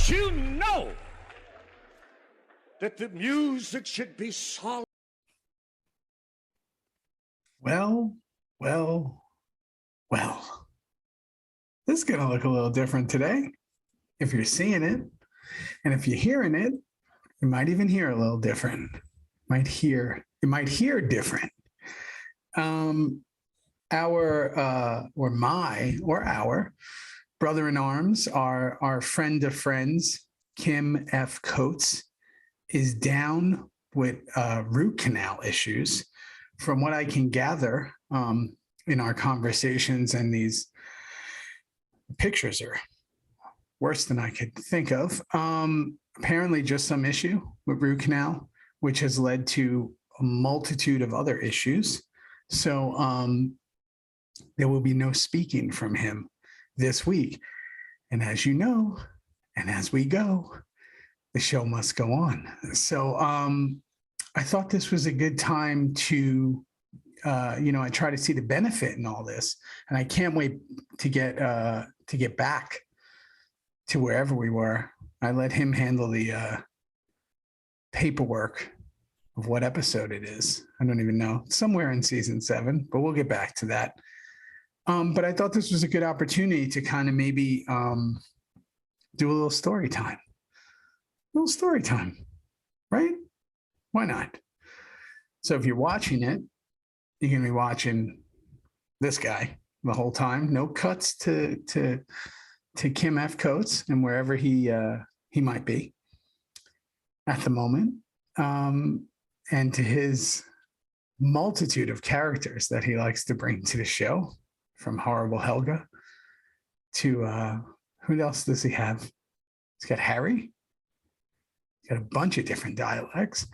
You know that the music should be solemn. Well. This is going to look a little different today. If you're seeing it, and if you're hearing it, you might even hear a little different. You might hear different. Our brother-in-arms, our friend of friends, Kim F. Coates, is down with root canal issues. From what I can gather in our conversations, and these pictures are worse than I could think of. Apparently just some issue with root canal, which has led to a multitude of other issues. So there will be no speaking from him this week. And as you know, and as we go, the show must go on. So I thought this was a good time to, I try to see the benefit in all this, and I can't wait to get back to wherever we were. I let him handle the paperwork of what episode it is. I don't even know. Somewhere in season 7, but we'll get back to that. But I thought this was a good opportunity to kind of maybe do a little story time. Right? Why not? So if you're watching it, you're going to be watching this guy the whole time. No cuts to Kim F. Coates and wherever he might be at the moment, and to his multitude of characters that he likes to bring to the show, from Horrible Helga to who else does he have? He's got Harry. He's got a bunch of different dialects.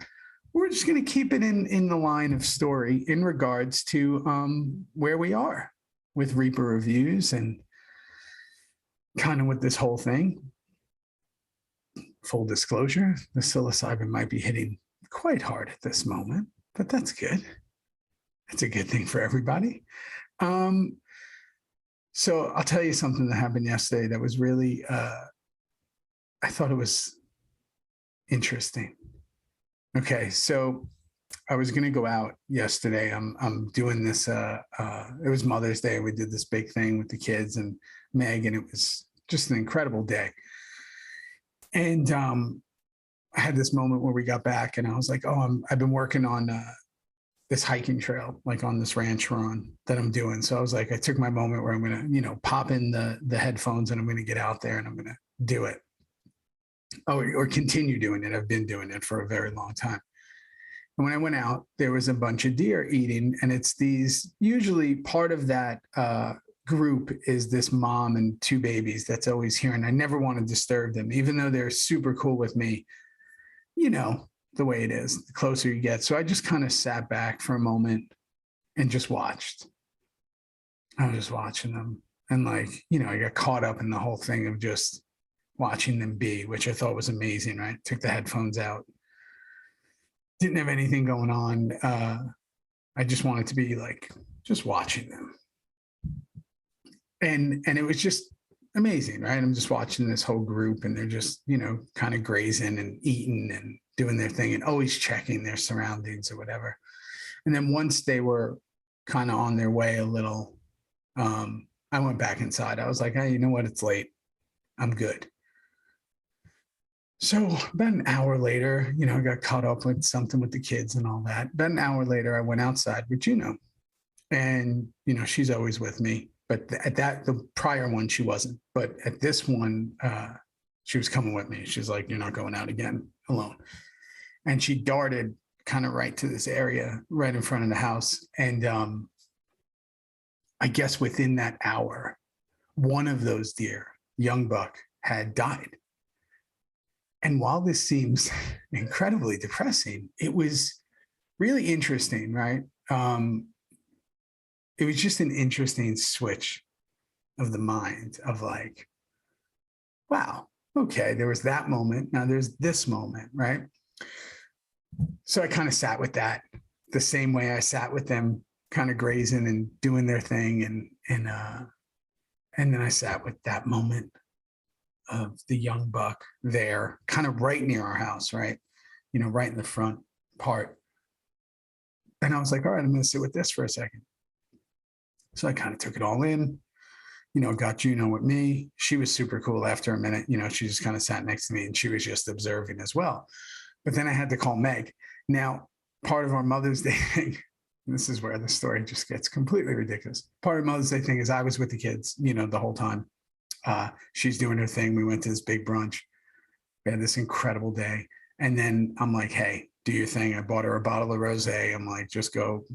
We're just going to keep it in the line of story in regards to where we are with Reaper reviews and kind of with this whole thing. Full disclosure, the psilocybin might be hitting quite hard at this moment, but that's good. It's a good thing for everybody. So I'll tell you something that happened yesterday that was really, I thought it was interesting. Okay, so I was going to go out yesterday. I'm doing this. It was Mother's Day. We did this big thing with the kids and Meg, and it was just an incredible day. And I had this moment where we got back, and I was like, "Oh, I've been working on this hiking trail, like on this ranch we're on that I'm doing." So I was like, I took my moment where I'm going to, pop in the headphones, and I'm going to get out there and I'm going to do it. Or continue doing it. I've been doing it for a very long time. And when I went out, there was a bunch of deer eating, and it's these, usually part of that group is this mom and 2 babies that's always here, and I never want to disturb them, even though they're super cool with me, the way it is, the closer you get. So I just kind of sat back for a moment and just watched. I was just watching them, and I got caught up in the whole thing of just watching them be, which I thought was amazing, right? Took the headphones out. Didn't have anything going on. I just wanted to be just watching them. And it was just amazing, right? I'm just watching this whole group, and they're just, kind of grazing and eating and doing their thing and always checking their surroundings or whatever. And then once they were kind of on their way a little, I went back inside. I was like, hey, you know what? It's late. I'm good. So about an hour later, I got caught up with something with the kids and all that. About an hour later, I went outside with Juno, and, she's always with me. But at the prior one, she wasn't. But at this one, she was coming with me. She's like, you're not going out again alone. And she darted kind of right to this area right in front of the house. And I guess within that hour, one of those deer, young buck, had died. And while this seems incredibly depressing, it was really interesting, right? It was just an interesting switch of the mind of wow, okay, there was that moment. Now there's this moment, right? So I kind of sat with that the same way I sat with them kind of grazing and doing their thing. And then I sat with that moment the young buck there, kind of right near our house, right? Right in the front part. And I was like, all right, I'm going to sit with this for a second. So I kind of took it all in, got Juno with me. She was super cool after a minute. She just kind of sat next to me and she was just observing as well. But then I had to call Meg. Now, part of our Mother's Day thing, this is where the story just gets completely ridiculous. Part of Mother's Day thing is I was with the kids, the whole time. She's doing her thing. We went to this big brunch. We had this incredible day. And then I'm like, hey, do your thing. I bought her a bottle of rosé. I'm like, just go.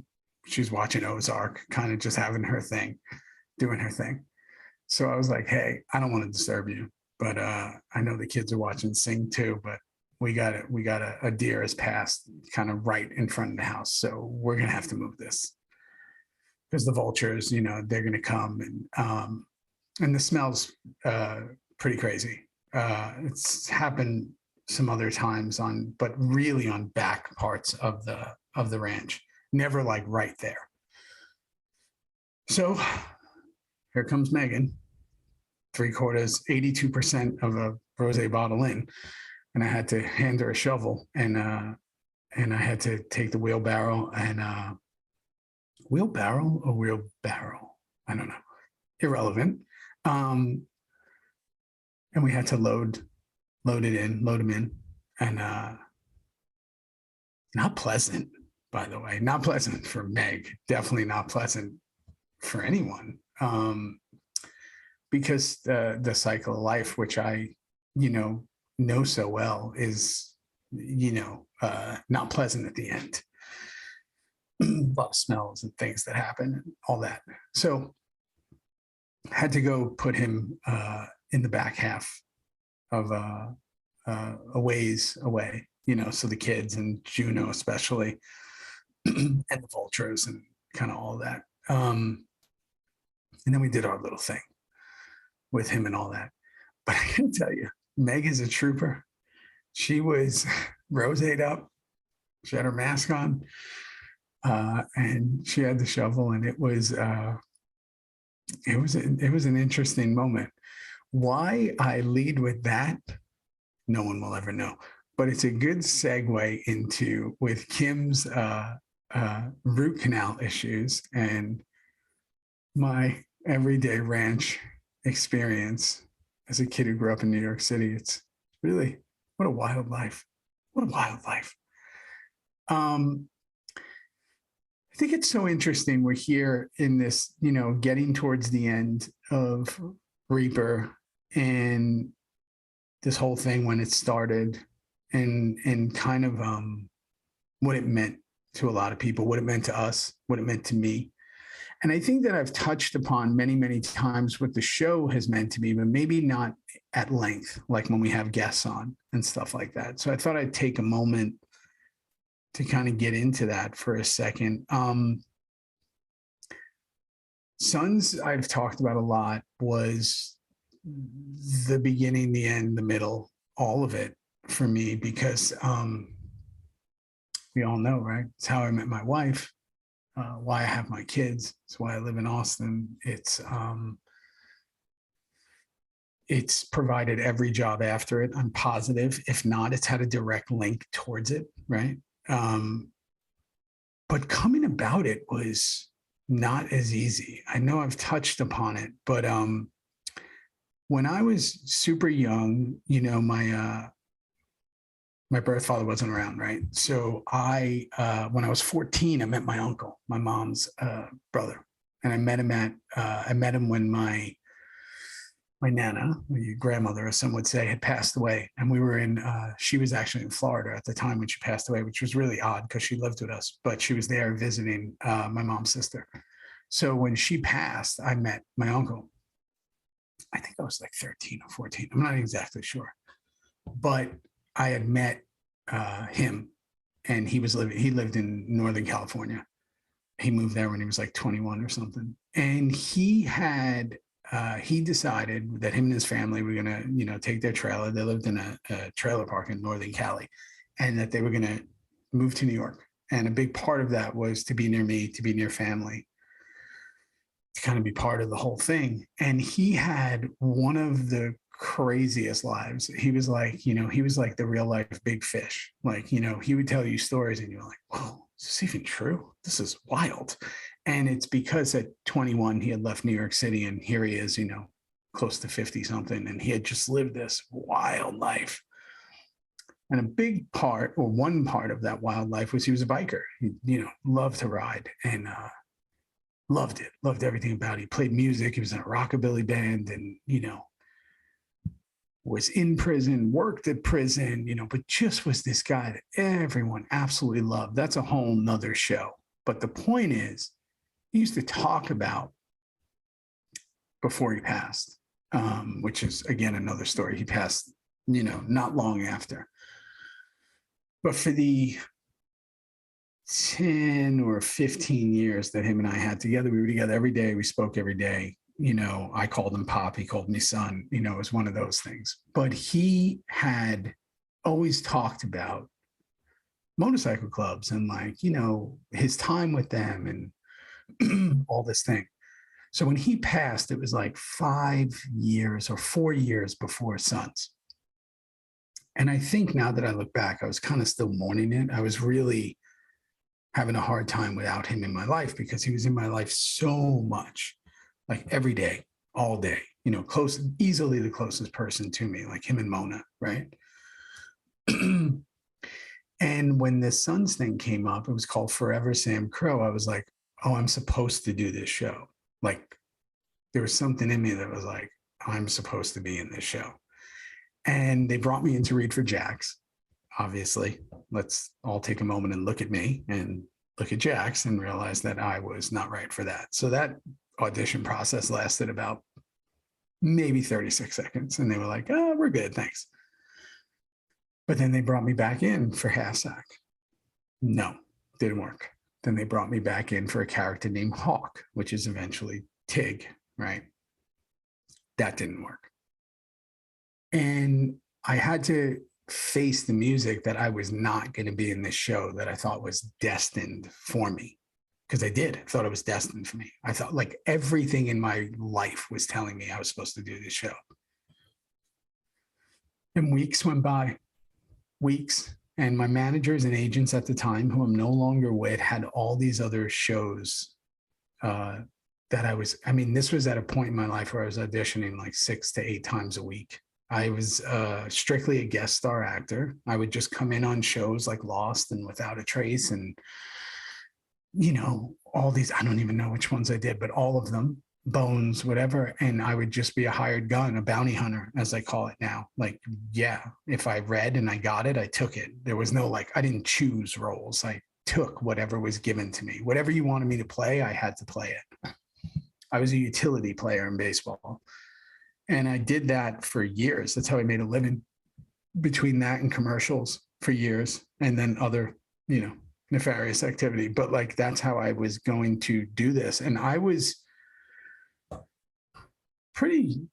She's watching Ozark, kind of just having her thing, doing her thing. So I was like, hey, I don't want to disturb you, but I know the kids are watching Sing too, but we got a deer has passed kind of right in front of the house. So we're going to have to move this because the vultures, they're going to come and the smell's pretty crazy. It's happened some other times but really on back parts of the ranch, never like right there. So here comes Megan, 82% of a rosé bottle in. And I had to hand her a shovel and I had to take the wheelbarrow and wheelbarrow. I don't know. Irrelevant. And we had to load them in and not pleasant, by the way, not pleasant for Meg, definitely not pleasant for anyone. Because the cycle of life, which I, know so well is, not pleasant at the end. A lot of smells and things that happen and all that. So had to go put him in the back half of a ways away, so the kids and Juno especially, and the vultures and kind of all that. And then we did our little thing with him and all that. But I can tell you, Meg is a trooper. She was roséed up. She had her mask on, and she had the shovel, and it was an interesting moment. Why I lead with that, no one will ever know. But it's a good segue into with Kim's root canal issues and my everyday ranch experience as a kid who grew up in New York City. It's really, what a wild life. What a wild life. I think it's so interesting. We're here in this, getting towards the end of Reaper and this whole thing when it started and kind of what it meant to a lot of people, what it meant to us, what it meant to me. And I think that I've touched upon many, many times what the show has meant to me, but maybe not at length, like when we have guests on and stuff like that. So I thought I'd take a moment to kind of get into that for a second. Sons, I've talked about a lot, was the beginning, the end, the middle, all of it for me, because we all know, right? It's how I met my wife. Why I have my kids. It's why I live in Austin. It's provided every job after it. I'm positive. If not, it's had a direct link towards it, right? But coming about it was not as easy. I know I've touched upon it, but when I was super young, my birth father wasn't around, right? So when I was 14, I met my uncle, my mom's brother, and I met him when my nana, my grandmother, as some would say, had passed away, and we were she was actually in Florida at the time when she passed away, which was really odd because she lived with us, but she was there visiting my mom's sister. So when she passed, I met my uncle. I think I was like 13 or 14. I'm not exactly sure, but I had met him, and he lived in Northern California. He moved there when he was like 21 or something. And he decided that him and his family were going to, take their trailer. They lived in a trailer park in Northern Cali, and that they were going to move to New York. And a big part of that was to be near me, to be near family, to kind of be part of the whole thing. And he had one of the craziest lives. He was like, he was like the real life big fish. Like, he would tell you stories and you're like, whoa, is this even true? This is wild. And it's because at 21, he had left New York City and here he is, close to 50 something. And he had just lived this wild life. And a big part, or one part of that wild life, was he was a biker. He, loved to ride and loved it, loved everything about it. He played music. He was in a rockabilly band and, was in prison, worked at prison, but just was this guy that everyone absolutely loved. That's a whole nother show. But the point is, he used to talk about before he passed, which is, again, another story. He passed, not long after. But for the 10 or 15 years that him and I had together, we were together every day. We spoke every day. I called him Pop. He called me son. It was one of those things. But he had always talked about motorcycle clubs and his time with them and all this thing. So when he passed, it was like 5 years or 4 years before SONS. And I think now that I look back, I was kind of still mourning it. I was really having a hard time without him in my life because he was in my life so much, like every day, all day, close, easily the closest person to me, like him and Mona, right? And when this SONS thing came up, it was called Forever Sam Crow. I was like, oh, I'm supposed to do this show. Like there was something in me that was like, I'm supposed to be in this show. And they brought me in to read for Jax. Obviously, let's all take a moment and look at me and look at Jax and realize that I was not right for that. So that audition process lasted about maybe 36 seconds. And they were like, oh, we're good, thanks. But then they brought me back in for Half Sack. No, didn't work. Then they brought me back in for a character named Hawk, which is eventually Tig, right? That didn't work. And I had to face the music that I was not going to be in this show that I thought was destined for me. Because I did. I thought it was destined for me. I thought like everything in my life was telling me I was supposed to do this show. And weeks went by, weeks. And my managers and agents at the time, who I'm no longer with, had all these other shows that this was at a point in my life where I was auditioning like 6 to 8 times a week. I was strictly a guest star actor. I would just come in on shows like Lost and Without a Trace and, all these, I don't even know which ones I did, but all of them, Bones, whatever. And I would just be a hired gun, a bounty hunter, as I call it now. Like, yeah, if I read and I got it, I took it. There was no, I didn't choose roles. I took whatever was given to me. Whatever you wanted me to play, I had to play it. I was a utility player in baseball. And I did that for years. That's how I made a living, between that and commercials for years, and then other, nefarious activity. But that's how I was going to do this. And I was pretty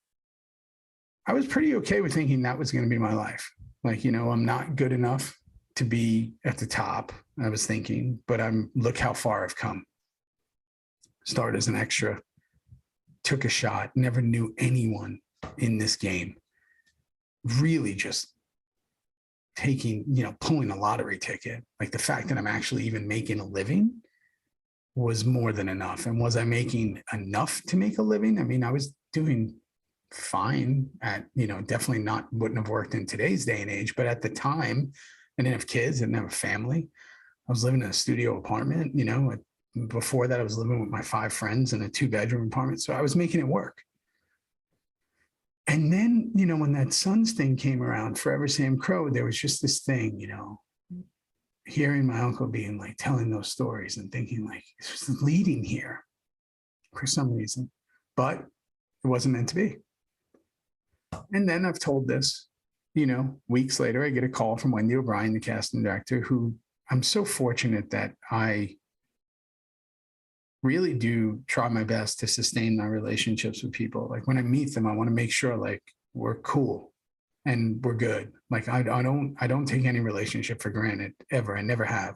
okay with thinking that was going to be my life. I'm not good enough to be at the top, I was thinking, but look how far I've come. Started as an extra, took a shot, never knew anyone in this game, really just taking, pulling a lottery ticket. Like the fact that I'm actually even making a living was more than enough. And was I making enough to make a living? I mean, I was doing fine at, definitely wouldn't have worked in today's day and age, but at the time I didn't have kids, I didn't have a family. I was living in a studio apartment, before that I was living with my 5 friends in a 2-bedroom apartment. So I was making it work. And then, when that SONS thing came around, Forever Sam Crow, there was just this thing, hearing my uncle being telling those stories and thinking this was leading here for some reason, but it wasn't meant to be. And then I've told this, weeks later, I get a call from Wendy O'Brien, the casting director, who I'm so fortunate that I really do try my best to sustain my relationships with people. When I meet them, I want to make sure we're cool and we're good. I don't take any relationship for granted ever. I never have.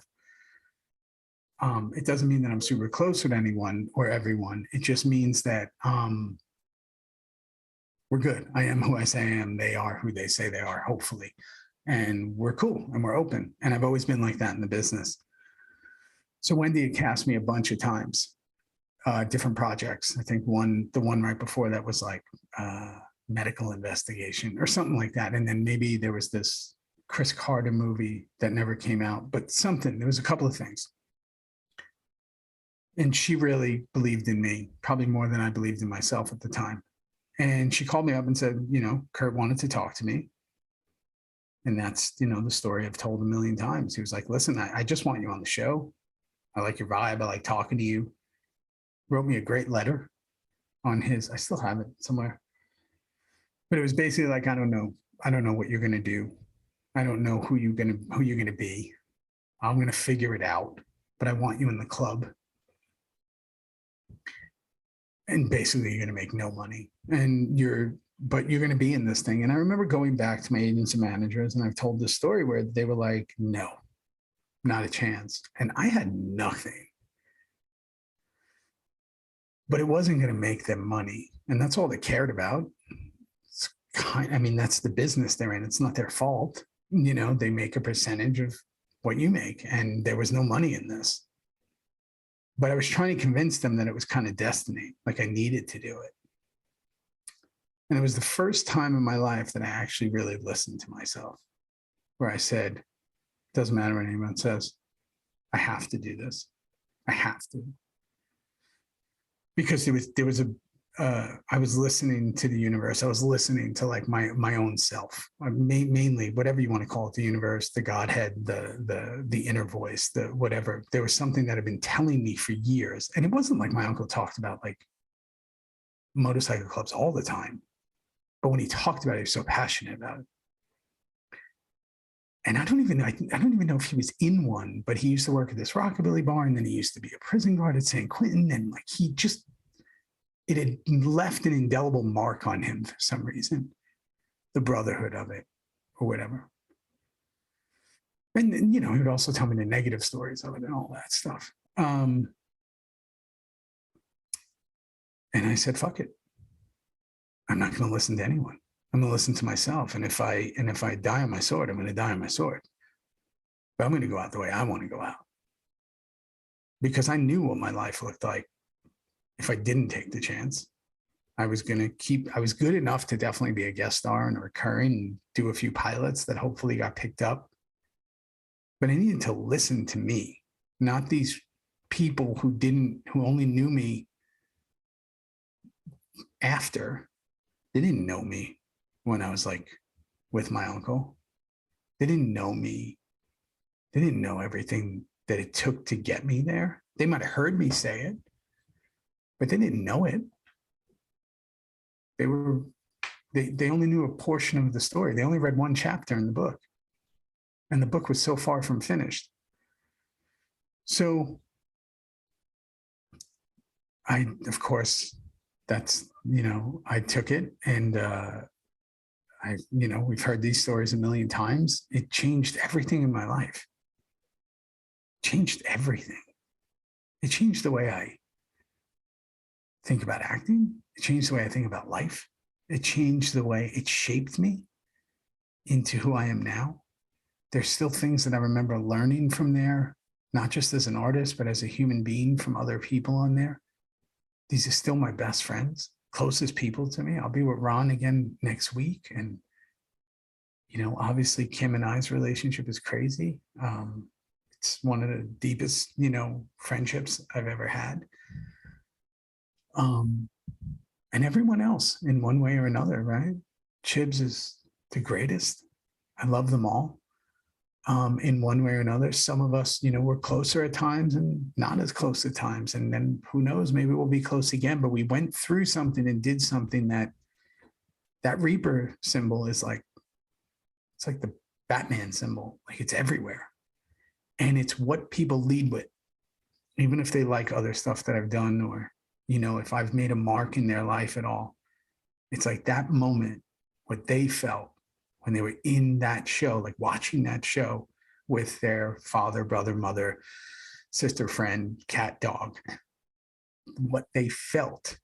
It doesn't mean that I'm super close with anyone or everyone. It just means that we're good. I am who I say I am. They are who they say they are, hopefully. And we're cool and we're open. And I've always been like that in the business. So Wendy had cast me a bunch of times, different projects. I think the one right before that was like medical investigation or something like that. And then maybe there was this Chris Carter movie that never came out, but something, there was a couple of things. And she really believed in me, probably more than I believed in myself at the time. And she called me up and said, Kurt wanted to talk to me. And that's, the story I've told a million times. He was like, listen, I just want you on the show. I like your vibe. I like talking to you. Wrote me a great letter on his, I still have it somewhere. But it was basically like, I don't know what you're going to do. I don't know who you're going to be. I'm going to figure it out, but I want you in the club. And basically you're going to make no money but you're going to be in this thing. And I remember going back to my agents and managers, and I've told this story where they were like, no, not a chance. And I had nothing, but it wasn't going to make them money. And that's all they cared about. That's the business they're in. It's not their fault. They make a percentage of what you make, and there was no money in this. But I was trying to convince them that it was kind of destiny, like I needed to do it. And it was the first time in my life that I actually really listened to myself, where I said, doesn't matter what anyone says, I have to do this. I have to. Because I was listening to the universe. I was listening to like my own self, mainly whatever you want to call it, the universe, the Godhead, the inner voice, the whatever. There was something that had been telling me for years. And it wasn't like my uncle talked about like motorcycle clubs all the time. But when he talked about it, he was so passionate about it. And I don't even know if he was in one, but he used to work at this rockabilly bar, and then he used to be a prison guard at San Quentin. And like it had left an indelible mark on him for some reason, the brotherhood of it or whatever. And he would also tell me the negative stories of it and all that stuff. And I said, fuck it. I'm not going to listen to anyone. I'm going to listen to myself. And if I die on my sword, I'm going to die on my sword. But I'm going to go out the way I want to go out. Because I knew what my life looked like if I didn't take the chance. I was good enough to definitely be a guest star and a recurring and do a few pilots that hopefully got picked up. But I needed to listen to me, not these people who only knew me after. They didn't know me when I was like with my uncle. They didn't know me. They didn't know everything that it took to get me there. They might have heard me say it, but they didn't know it. They only knew a portion of the story. They only read one chapter in the book. And the book was so far from finished. So of course, that's, I took it, and we've heard these stories a million times. It changed everything in my life. Changed everything. It changed the way I think about acting. It changed the way I think about life. It changed the way it shaped me into who I am now. There's still things that I remember learning from there, not just as an artist, but as a human being from other people on there. These are still my best friends, closest people to me. I'll be with Ron again next week. And, obviously Kim and I's relationship is crazy. It's one of the deepest, friendships I've ever had. And everyone else in one way or another, right? Chibs is the greatest. I love them all. In one way or another. Some of us, we're closer at times and not as close at times. And then who knows, maybe we'll be close again, but we went through something and did something that Reaper symbol is like, it's like the Batman symbol. Like it's everywhere. And it's what people lead with, even if they like other stuff that I've done, or, if I've made a mark in their life at all. It's like that moment, what they felt when they were in that show, like watching that show with their father, brother, mother, sister, friend, cat, dog, what they felt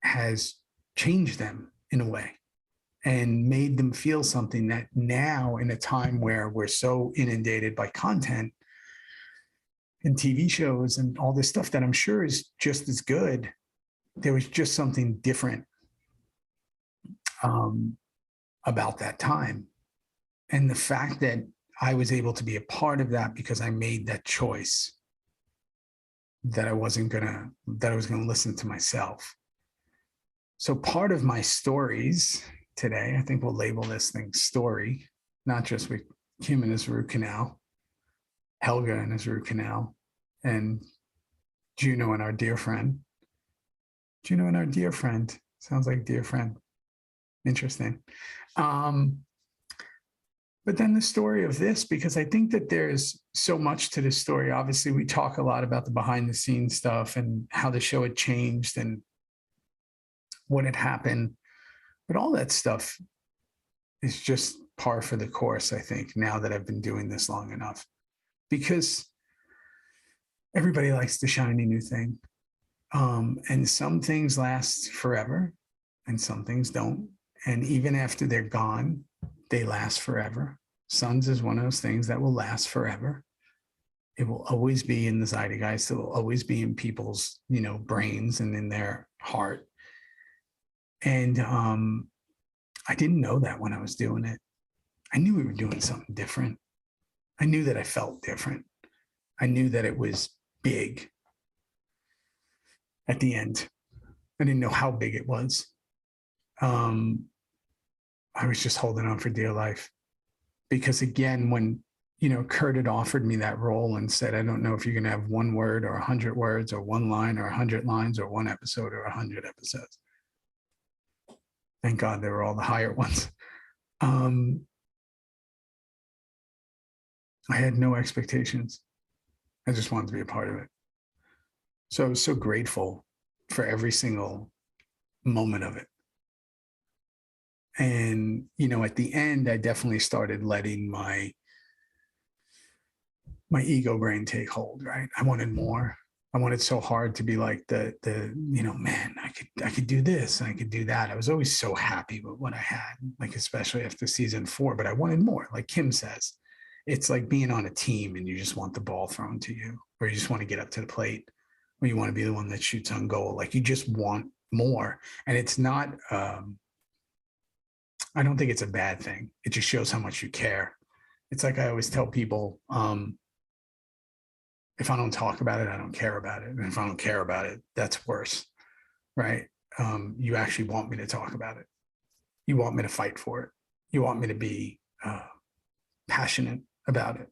has changed them in a way, and made them feel something that now, in a time where we're so inundated by content and TV shows and all this stuff that I'm sure is just as good, there was just something different about that time. And the fact that I was able to be a part of that because I made that choice that I was gonna listen to myself. So part of my stories today, I think we'll label this thing story, not just with Kim and his root canal, Helga and his root canal, and Juno and our dear friend. Juno and our dear friend. Sounds like dear friend. Interesting. But then the story of this, because I think that there's so much to this story. Obviously, we talk a lot about the behind the scenes stuff and how the show had changed and what had happened. But all that stuff is just par for the course, I think, now that I've been doing this long enough. Because everybody likes the shiny new thing. And some things last forever and some things don't. And even after they're gone, they last forever. SONS is one of those things that will last forever. It will always be in the zeitgeist. It will always be in people's, brains and in their heart. And I didn't know that when I was doing it. I knew we were doing something different. I knew that I felt different. I knew that it was big at the end. I didn't know how big it was. I was just holding on for dear life. Because again, when, Kurt had offered me that role and said, I don't know if you're going to have 1 word or 100 words or 1 line or 100 lines or 1 episode or 100 episodes. Thank God they were all the higher ones. I had no expectations. I just wanted to be a part of it. So I was so grateful for every single moment of it. And, at the end, I definitely started letting my ego brain take hold, right? I wanted more. I wanted so hard to be like man, I could do this and I could do that. I was always so happy with what I had, like, especially after season 4, but I wanted more. Like Kim says, it's like being on a team and you just want the ball thrown to you, or you just want to get up to the plate, or you want to be the one that shoots on goal. Like, you just want more. And it's not, I don't think it's a bad thing. It just shows how much you care. It's like I always tell people, if I don't talk about it, I don't care about it. And if I don't care about it, that's worse, right? You actually want me to talk about it. You want me to fight for it. You want me to be passionate about it.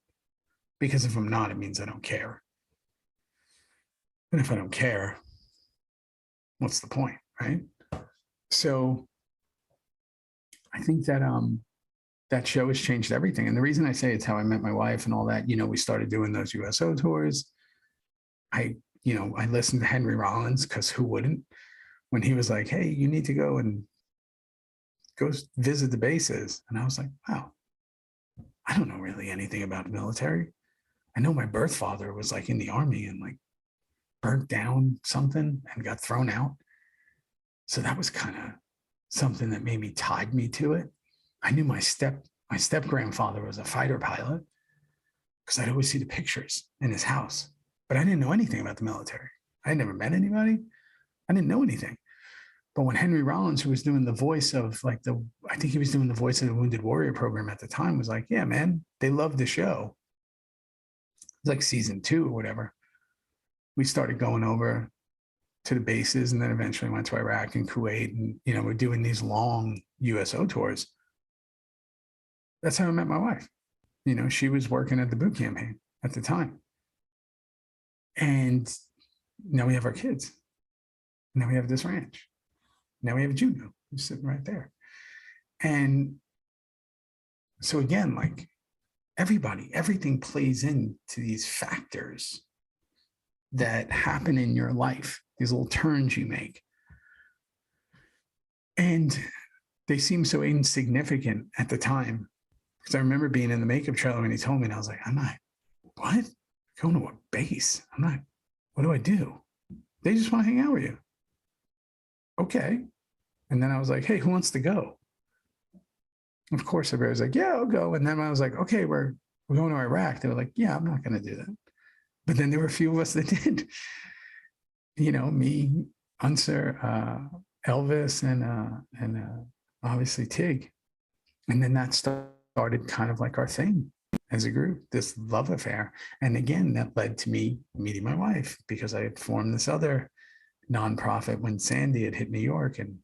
Because if I'm not, it means I don't care. And if I don't care, what's the point, right? So I think that that show has changed everything. And the reason I say it's how I met my wife and all that, we started doing those USO tours. I listened to Henry Rollins, because who wouldn't? When he was like, hey, you need to go visit the bases. And I was like, wow, I don't know really anything about the military. I know my birth father was like in the army and like burnt down something and got thrown out. So that was kind of something that maybe tied me to it. I knew my step grandfather was a fighter pilot because I'd always see the pictures in his house, but I didn't know anything about the military. I had never met anybody. I didn't know anything. But when Henry Rollins, who was doing the voice of I think he was doing the voice of the Wounded Warrior program at the time, was like, yeah, man, they loved the show. It was like season 2 or whatever. We started going over to the bases and then eventually went to Iraq and Kuwait. And, we're doing these long USO tours. That's how I met my wife. She was working at the boot campaign at the time. And now we have our kids. Now we have this ranch. Now we have Juno who's sitting right there. And so again, like everything plays into these factors that happen in your life, these little turns you make. And they seem so insignificant at the time. Because I remember being in the makeup trailer when he told me, and I was like, I'm not, what? Going to a base? I'm not, what do I do? They just want to hang out with you. Okay. And then I was like, hey, who wants to go? Of course, everybody was like, yeah, I'll go. And then I was like, okay, we're going to Iraq. They were like, yeah, I'm not going to do that. But then there were a few of us that did. Me, Unser, Elvis, and obviously Tig. And then that started kind of like our thing as a group, this love affair. And again, that led to me meeting my wife because I had formed this other nonprofit when Sandy had hit New York, and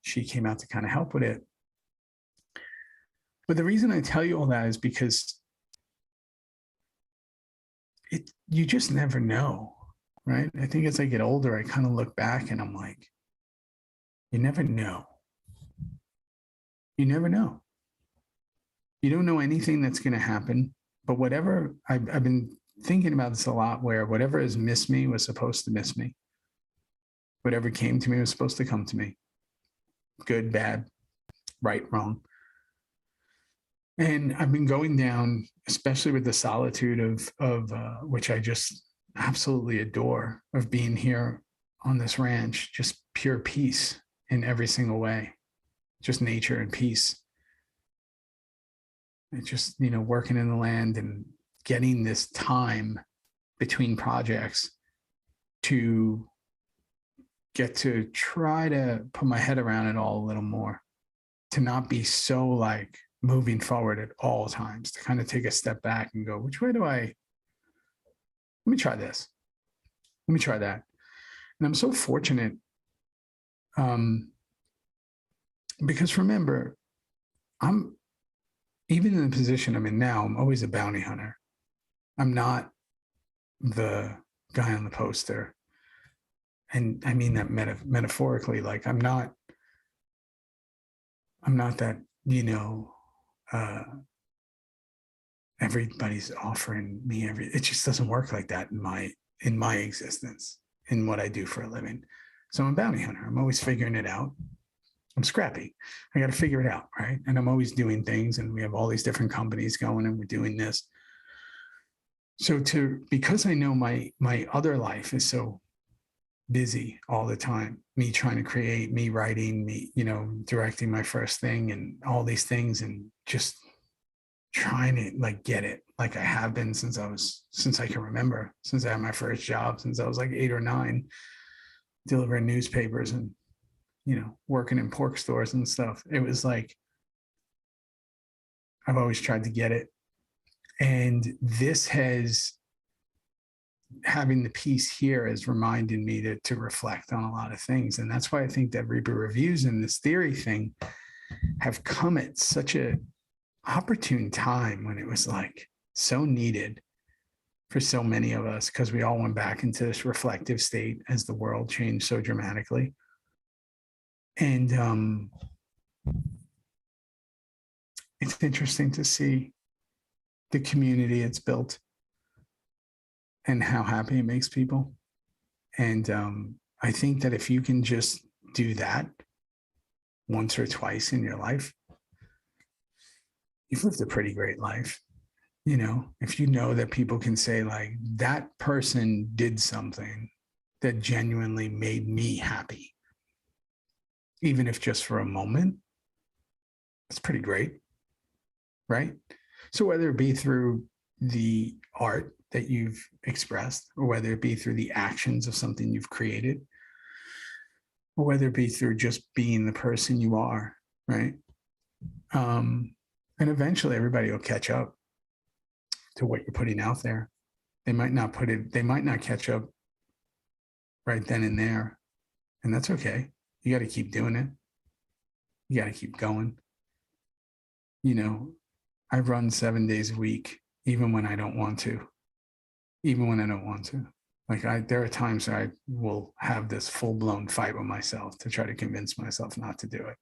she came out to kind of help with it. But the reason I tell you all that is because you just never know, right? I think as I get older, I kind of look back and I'm like, you never know. You never know. You don't know anything that's going to happen, but whatever, I've been thinking about this a lot, where whatever has missed me was supposed to miss me. Whatever came to me was supposed to come to me. Good, bad, right, wrong. And I've been going down, especially with the solitude of which I just absolutely adore, of being here on this ranch, just pure peace in every single way, just nature and peace. It's just, working in the land and getting this time between projects to get to try to put my head around it all a little more, to not be so like moving forward at all times, to kind of take a step back and go, which way let me try this. Let me try that. And I'm so fortunate because remember, I'm even in the position I'm in now, I'm always a bounty hunter. I'm not the guy on the poster. And I mean that metaphorically, like I'm not that, everybody's offering me it just doesn't work like that in my existence, in what I do for a living. So I'm a bounty hunter. I'm always figuring it out. I'm scrappy. I got to figure it out, right? And I'm always doing things, and we have all these different companies going, and we're doing this. So because I know my other life is so busy all the time, me trying to create, me writing, me, directing my first thing and all these things, and just trying to like get it like I have been since I can remember, since I had my first job, since I was like 8 or 9, delivering newspapers and, working in pork stores and stuff. It was like, I've always tried to get it. And this having the peace here has reminded me to reflect on a lot of things. And that's why I think that Reaper Reviews and this theory thing have come at such a opportune time, when it was like so needed for so many of us, because we all went back into this reflective state as the world changed so dramatically. And it's interesting to see the community it's built and how happy it makes people. And I think that if you can just do that once or twice in your life, you've lived a pretty great life. If you know that people can say like, that person did something that genuinely made me happy, even if just for a moment, that's pretty great, right? So whether it be through the art that you've expressed, or whether it be through the actions of something you've created, or whether it be through just being the person you are, right? And eventually everybody will catch up to what you're putting out there. They might not catch up right then and there. And that's okay. You got to keep doing it. You got to keep going. I run 7 days a week, even when I don't want to. Like there are times I will have this full-blown fight with myself to try to convince myself not to do it.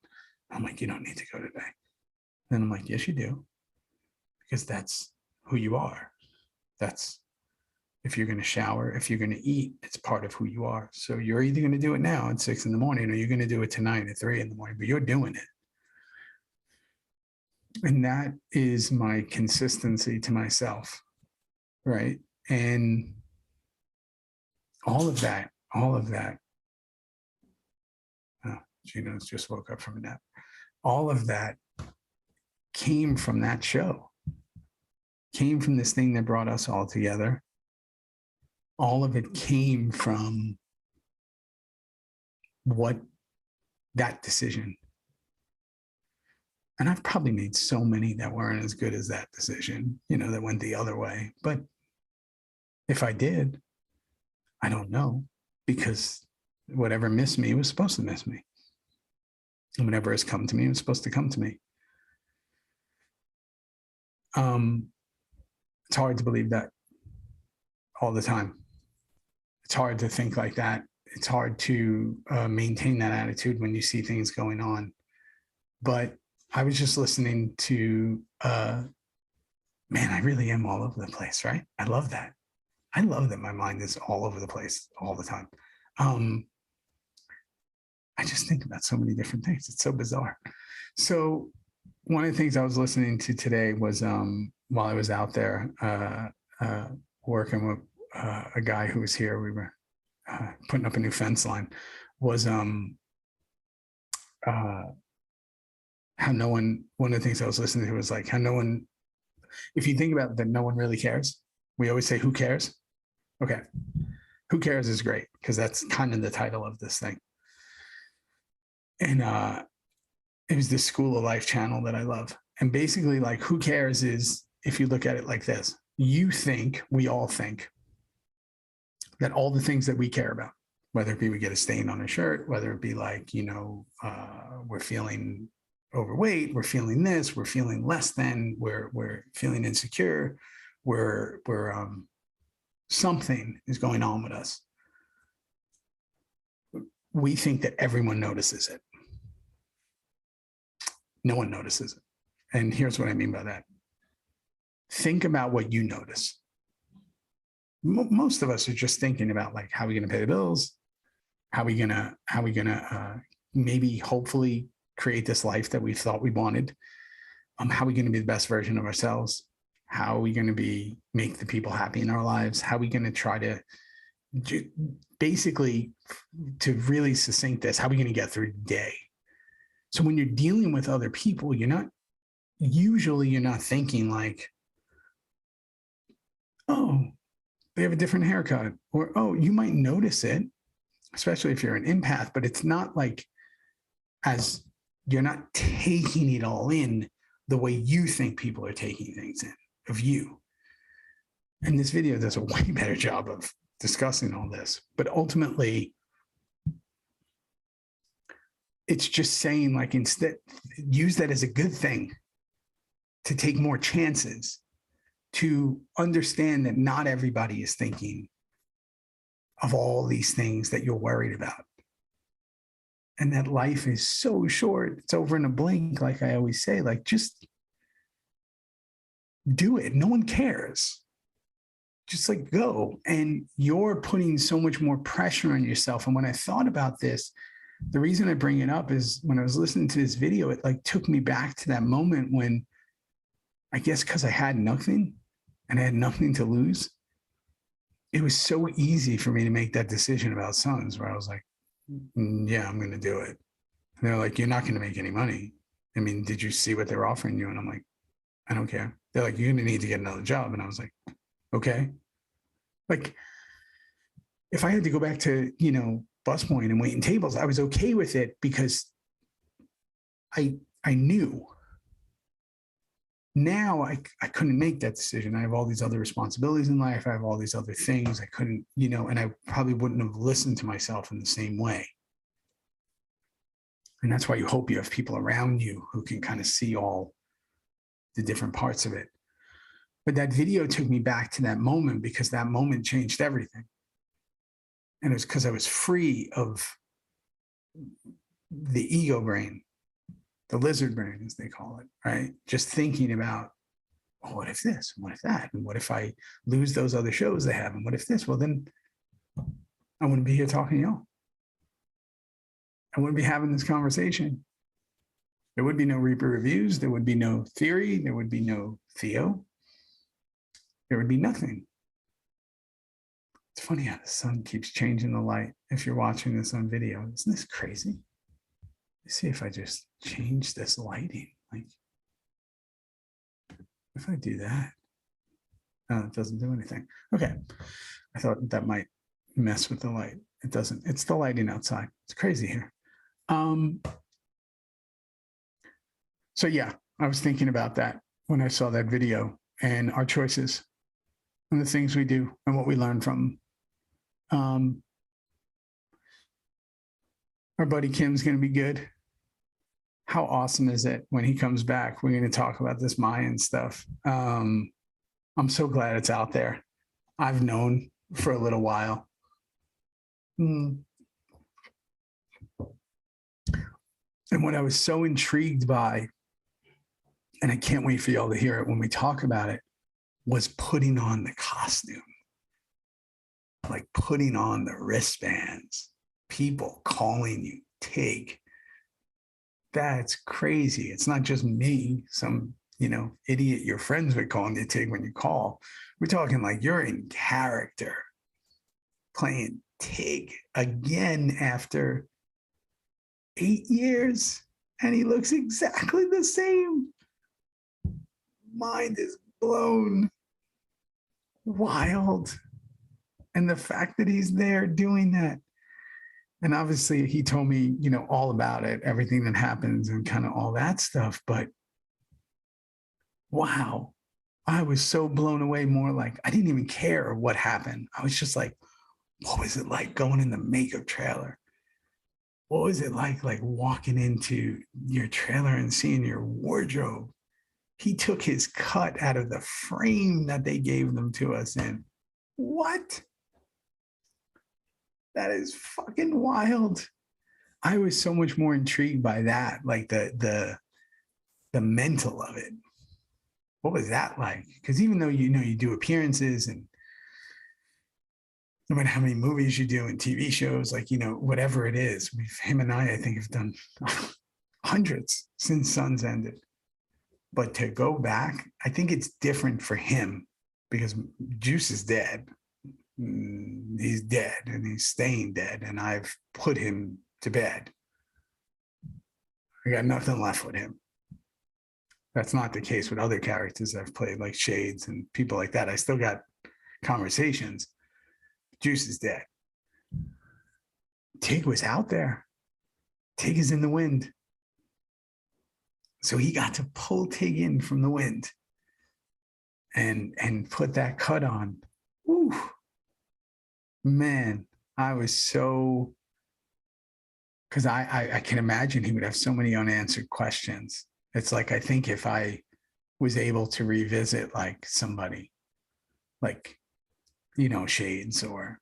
I'm like, you don't need to go today. Then I'm like, yes, you do. Because that's who you are. That's, if you're going to shower, if you're going to eat, it's part of who you are. So you're either going to do it now at 6 a.m, or you're going to do it tonight at 3 a.m, but you're doing it. And that is my consistency to myself, right? And all of that Gino's just woke up from a nap. All of that came from that show, came from this thing that brought us all together. All of it came from what that decision. And I've probably made so many that weren't as good as that decision, that went the other way. But if I did, I don't know, because whatever missed me was supposed to miss me. And whatever has come to me was supposed to come to me. It's hard to believe that all the time. It's hard to think like that. It's hard to maintain that attitude when you see things going on. But I was just listening to, man, I really am all over the place, right? I love that. I love that my mind is all over the place all the time. I just think about so many different things. It's so bizarre. So one of the things I was listening to today was while I was out there working with a guy who was here, we were putting up a new fence line, was how no one, one of the things I was listening to was like how no one, if you think about that, no one really cares. We always say, who cares? Okay. Who cares is great, because that's kind of the title of this thing. And it was the School of Life channel that I love. And basically, like, who cares is, if you look at it like this, you think, we all think, that all the things that we care about, whether it be we get a stain on a shirt, whether it be like, we're feeling overweight, we're feeling this, we're feeling less than, we're feeling insecure, we're something is going on with us. We think that everyone notices it. No one notices it. And here's what I mean by that. Think about what you notice. Most of us are just thinking about, like, how are we going to pay the bills? How are we going to maybe hopefully create this life that we thought we wanted? How are we going to be the best version of ourselves? How are we going to make the people happy in our lives? How are we going to try to basically, to really succinct this, how are we going to get through the day? So when you're dealing with other people, you're not thinking like, oh, they have a different haircut, or, oh, you might notice it, especially if you're an empath, but it's not like, as you're not taking it all in the way you think people are taking things in of you. And this video does a way better job of discussing all this, but ultimately it's just saying, like, instead, use that as a good thing, to take more chances, to understand that not everybody is thinking of all these things that you're worried about. And that life is so short. It's over in a blink. Like I always say, like, just do it. No one cares. Just like go. And you're putting so much more pressure on yourself. And when I thought about this, the reason I bring it up is when I was listening to this video, it like took me back to that moment when, I guess because I had nothing and I had nothing to lose, it was so easy for me to make that decision about SONS, where I was like, yeah, I'm going to do it. And they're like, you're not going to make any money. I mean, did you see what they're offering you? And I'm like, I don't care. They're like, you're going to need to get another job. And I was like, okay. Like, if I had to go back to, bus point and waiting tables, I was okay with it because I knew. Now I couldn't make that decision. I have all these other responsibilities in life. I have all these other things. I couldn't, and I probably wouldn't have listened to myself in the same way. And that's why you hope you have people around you who can kind of see all the different parts of it. But that video took me back to that moment, because that moment changed everything. And it was because I was free of the ego brain, the lizard brain, as they call it, right? Just thinking about, oh, what if this? And what if that? And what if I lose those other shows they have? And what if this? Well, then I wouldn't be here talking to y'all. I wouldn't be having this conversation. There would be no Reaper reviews. There would be no theory. There would be no Theo. There would be nothing. It's funny how the sun keeps changing the light if you're watching this on video. Isn't this crazy? let's see if I just change this lighting. Like, if I do that, no, it doesn't do anything. Okay. I thought that might mess with the light. It doesn't. It's the lighting outside. It's crazy here. So yeah, I was thinking about that when I saw that video and our choices and the things we do and what we learn from. Our buddy Kim's going to be good. How awesome is it when he comes back? We're going to talk about this Mayan stuff. I'm so glad it's out there. I've known for a little while. And what I was so intrigued by, and I can't wait for y'all to hear it when we talk about it, was putting on the costume, like putting on the wristbands, people calling you Tig. That's crazy. It's not just me, some, idiot your friends would call you Tig when you call. We're talking like you're in character playing Tig again after 8 years, and he looks exactly the same. Mind is blown. Wild. And the fact that he's there doing that. And obviously he told me, all about it, everything that happens and kind of all that stuff. But wow, I was so blown away. More like I didn't even care what happened. I was just like, what was it like going in the makeup trailer? What was it like walking into your trailer and seeing your wardrobe? He took his cut out of the frame that they gave them to us in. What? That is fucking wild. I was so much more intrigued by that, like the mental of it. What was that like? Because even though you do appearances and no matter how many movies you do and TV shows, whatever it is, him and I think have done hundreds since Sons ended. But to go back, I think it's different for him because Juice is dead. He's dead and he's staying dead, and I've put him to bed. I got nothing left with him. That's not the case with other characters I've played, like Shades and people like that. I still got conversations. Juice is dead. Tig was out there. Tig is in the wind. So he got to pull Tig in from the wind and put that cut on. Woo. Man, I was so, because I can imagine he would have so many unanswered questions. It's like, I think if I was able to revisit like somebody like, Shades or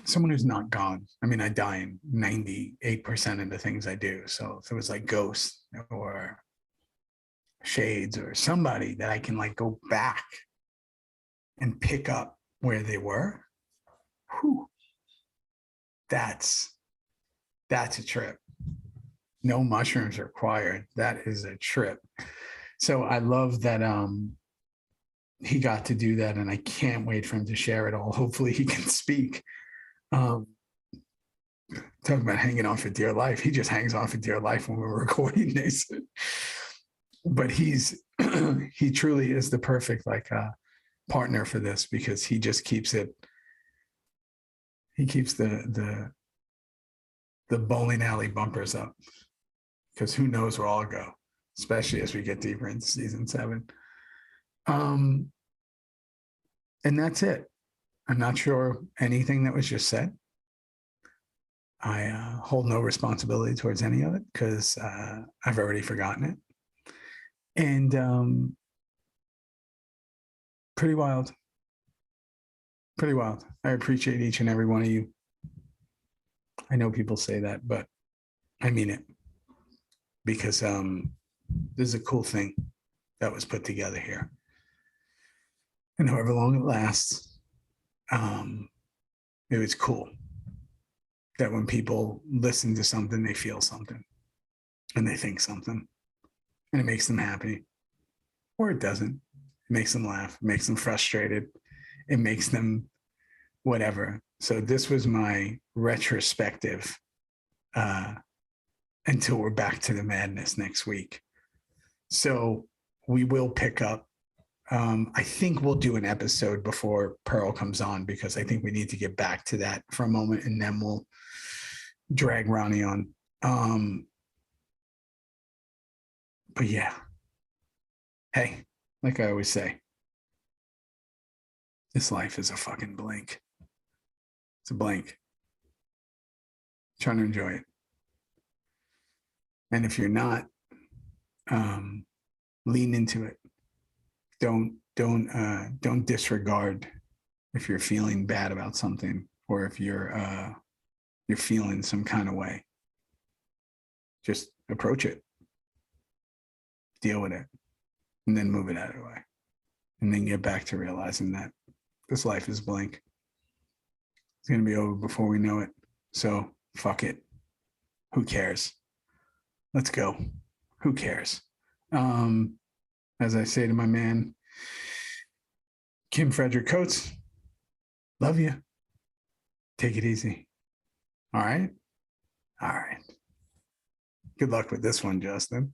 someone who's not gone. I mean, I die in 98% of the things I do. So if it was like Ghost or Shades or somebody that I can go back and pick up where they were, whew, that's a trip. No mushrooms required. That is a trip. So I love that he got to do that, and I can't wait for him to share it all. Hopefully he can speak. Talking about hanging on for dear life. He just hangs on for dear life when we're recording this. But he truly is the perfect partner for this, because he just keeps it. He keeps the bowling alley bumpers up, because who knows where I'll go, especially as we get deeper into season 7. And that's it. I'm not sure anything that was just said. I hold no responsibility towards any of it because I've already forgotten it. And pretty wild. Pretty wild. I appreciate each and every one of you. I know people say that, but I mean it. Because this is a cool thing that was put together here. And however long it lasts, it was cool that when people listen to something, they feel something and they think something, and it makes them happy, or it doesn't. It makes them laugh, it makes them frustrated, it makes them whatever. So this was my retrospective until we're back to the madness next week. So we will pick up. I think we'll do an episode before Pearl comes on, because I think we need to get back to that for a moment, and then we'll drag Ronnie on. But yeah, hey, like I always say, this life is a fucking blink. It's a blink. Trying to enjoy it. And if you're not, lean into it. Don't disregard if you're feeling bad about something, or if you're feeling some kind of way. Just approach it, deal with it, and then move it out of the way, and then get back to realizing that this life is blank. It's gonna be over before we know it. So fuck it. Who cares? Let's go. Who cares? As I say to my man, Kim Frederick Coates, love you. Take it easy. All right? All right. Good luck with this one, Justin.